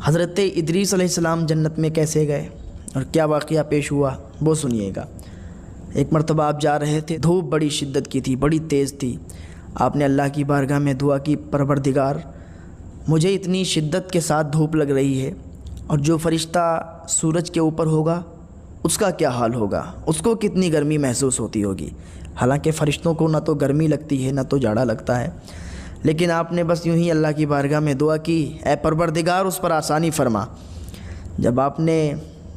حضرت ادریس علیہ السلام جنت میں کیسے گئے اور کیا واقعہ پیش ہوا وہ سنیے گا۔ ایک مرتبہ آپ جا رہے تھے، دھوپ بڑی شدت کی تھی، بڑی تیز تھی۔ آپ نے اللہ کی بارگاہ میں دعا کی، پروردگار مجھے اتنی شدت کے ساتھ دھوپ لگ رہی ہے، اور جو فرشتہ سورج کے اوپر ہوگا اس کا کیا حال ہوگا، اس کو کتنی گرمی محسوس ہوتی ہوگی۔ حالانکہ فرشتوں کو نہ تو گرمی لگتی ہے نہ تو جاڑا لگتا ہے، لیکن آپ نے بس یوں ہی اللہ کی بارگاہ میں دعا کی، اے پروردگار اس پر آسانی فرما۔ جب آپ نے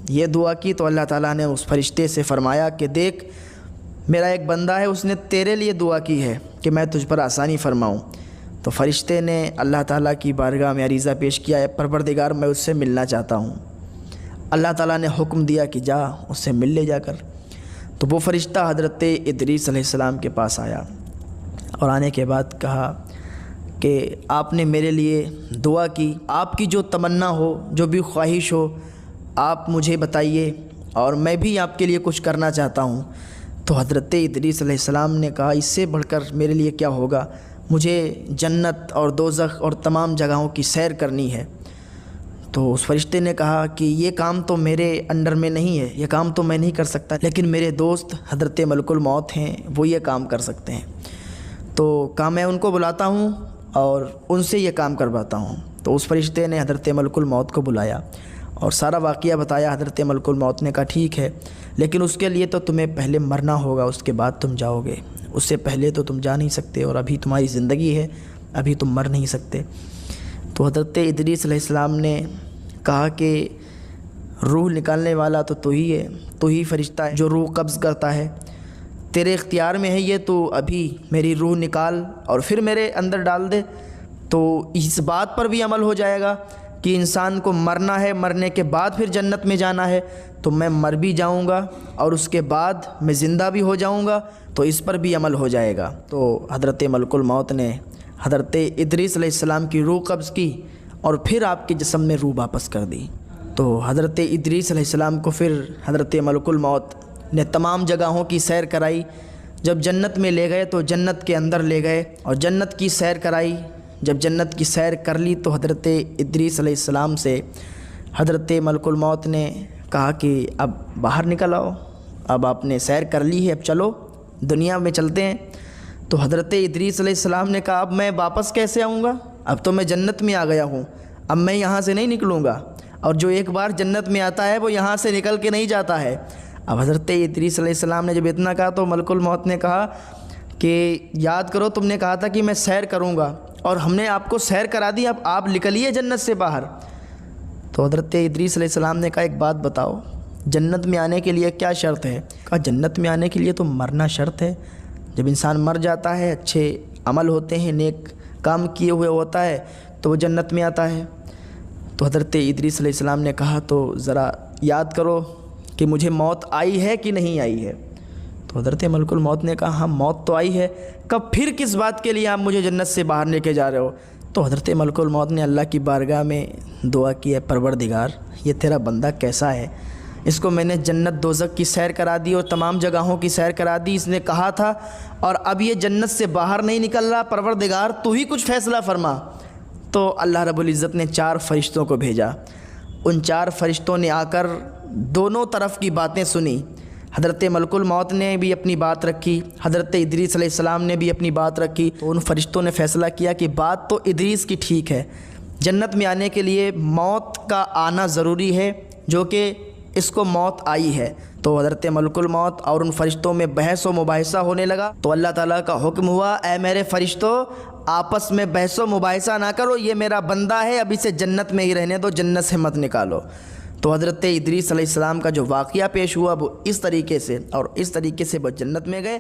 یہ دعا کی تو اللہ تعالیٰ نے اس فرشتے سے فرمایا کہ دیکھ، میرا ایک بندہ ہے، اس نے تیرے لیے دعا کی ہے کہ میں تجھ پر آسانی فرماؤں۔ تو فرشتے نے اللہ تعالیٰ کی بارگاہ میں عریضہ پیش کیا، اے پروردگار میں اس سے ملنا چاہتا ہوں۔ اللہ تعالیٰ نے حکم دیا کہ جا اس سے مل لے جا کر۔ تو وہ فرشتہ حضرت ادریس علیہ السلام کے پاس آیا اور آنے کے بعد کہا کہ آپ نے میرے لیے دعا کی، آپ کی جو تمنا ہو، جو بھی خواہش ہو، آپ مجھے بتائیے اور میں بھی آپ کے لیے کچھ کرنا چاہتا ہوں۔ تو حضرت ادریس علیہ السلام نے کہا اس سے بڑھ کر میرے لیے کیا ہوگا، مجھے جنت اور دوزخ اور تمام جگہوں کی سیر کرنی ہے۔ تو اس فرشتے نے کہا کہ یہ کام تو میرے انڈر میں نہیں ہے، یہ کام تو میں نہیں کر سکتا، لیکن میرے دوست حضرت ملک الموت ہیں، وہ یہ کام کر سکتے ہیں، تو کہا میں ان کو بلاتا ہوں اور ان سے یہ کام کرواتا ہوں۔ تو اس فرشتے نے حضرت ملک الموت کو بلایا اور سارا واقعہ بتایا۔ حضرت ملک الموت نے کہا ٹھیک ہے، لیکن اس کے لیے تو تمہیں پہلے مرنا ہوگا، اس کے بعد تم جاؤ گے، اس سے پہلے تو تم جا نہیں سکتے، اور ابھی تمہاری زندگی ہے، ابھی تم مر نہیں سکتے۔ تو حضرت ادریس علیہ السلام نے کہا کہ روح نکالنے والا تو ہی ہے، تو ہی فرشتہ ہے جو روح قبض کرتا ہے، تیرے اختیار میں ہے یہ، تو ابھی میری روح نکال اور پھر میرے اندر ڈال دے، تو اس بات پر بھی عمل ہو جائے گا کہ انسان کو مرنا ہے، مرنے کے بعد پھر جنت میں جانا ہے، تو میں مر بھی جاؤں گا اور اس کے بعد میں زندہ بھی ہو جاؤں گا، تو اس پر بھی عمل ہو جائے گا۔ تو حضرت ملک الموت نے حضرت ادریس علیہ السلام کی روح قبض کی اور پھر آپ کے جسم میں روح واپس کر دی۔ تو حضرت ادریس علیہ السلام کو پھر حضرت ملک الموت نے تمام جگہوں کی سیر کرائی۔ جب جنت میں لے گئے تو جنت کے اندر لے گئے اور جنت کی سیر کرائی۔ جب جنت کی سیر کر لی تو حضرت ادریس علیہ السلام سے حضرت ملک الموت نے کہا کہ اب باہر نکل آؤ، اب آپ نے سیر کر لی ہے، اب چلو دنیا میں چلتے ہیں۔ تو حضرت ادریس علیہ السلام نے کہا اب میں واپس کیسے آؤں گا، اب تو میں جنت میں آ گیا ہوں، اب میں یہاں سے نہیں نکلوں گا، اور جو ایک بار جنت میں آتا ہے وہ یہاں سے نکل کے نہیں جاتا ہے۔ اب حضرت ادریس علیہ السلام نے جب اتنا کہا تو ملک الموت نے کہا کہ یاد کرو تم نے کہا تھا کہ میں سیر کروں گا، اور ہم نے آپ کو سیر کرا دی، اب آپ نکلیے جنت سے باہر۔ تو حضرت ادریس علیہ السلام نے کہا ایک بات بتاؤ، جنت میں آنے کے لیے کیا شرط ہے؟ کہا جنت میں آنے کے لیے تو مرنا شرط ہے، جب انسان مر جاتا ہے، اچھے عمل ہوتے ہیں، نیک کام کیے ہوئے ہوتا ہے، تو وہ جنت میں آتا ہے۔ تو حضرت ادریس علیہ السلام نے کہا تو ذرا یاد کرو کہ مجھے موت آئی ہے کہ نہیں آئی ہے؟ تو حضرت ملک الموت نے کہا ہاں موت تو آئی ہے، کب پھر کس بات کے لیے آپ مجھے جنت سے باہر لے کے جا رہے ہو؟ تو حضرت ملک الموت نے اللہ کی بارگاہ میں دعا کی، ہے پروردگار یہ تیرا بندہ کیسا ہے، اس کو میں نے جنت دوزخ کی سیر کرا دی اور تمام جگہوں کی سیر کرا دی، اس نے کہا تھا، اور اب یہ جنت سے باہر نہیں نکل رہا، پروردگار تو ہی کچھ فیصلہ فرما۔ تو اللہ رب العزت نے 4 فرشتوں کو بھیجا۔ ان 4 فرشتوں نے آ کر دونوں طرف کی باتیں سنی۔ حضرت ملک الموت نے بھی اپنی بات رکھی، حضرت ادریس علیہ السلام نے بھی اپنی بات رکھی۔ تو ان فرشتوں نے فیصلہ کیا کہ بات تو ادریس کی ٹھیک ہے، جنت میں آنے کے لیے موت کا آنا ضروری ہے، جو کہ اس کو موت آئی ہے۔ تو حضرت ملک الموت اور ان فرشتوں میں بحث و مباحثہ ہونے لگا۔ تو اللہ تعالیٰ کا حکم ہوا اے میرے فرشتوں آپس میں بحث و مباحثہ نہ کرو، یہ میرا بندہ ہے، اب اسے جنت میں ہی رہنے دو، جنت سے مت نکالو۔ تو حضرت ادریس علیہ السلام کا جو واقعہ پیش ہوا وہ اس طریقے سے، اور اس طریقے سے وہ جنت میں گئے۔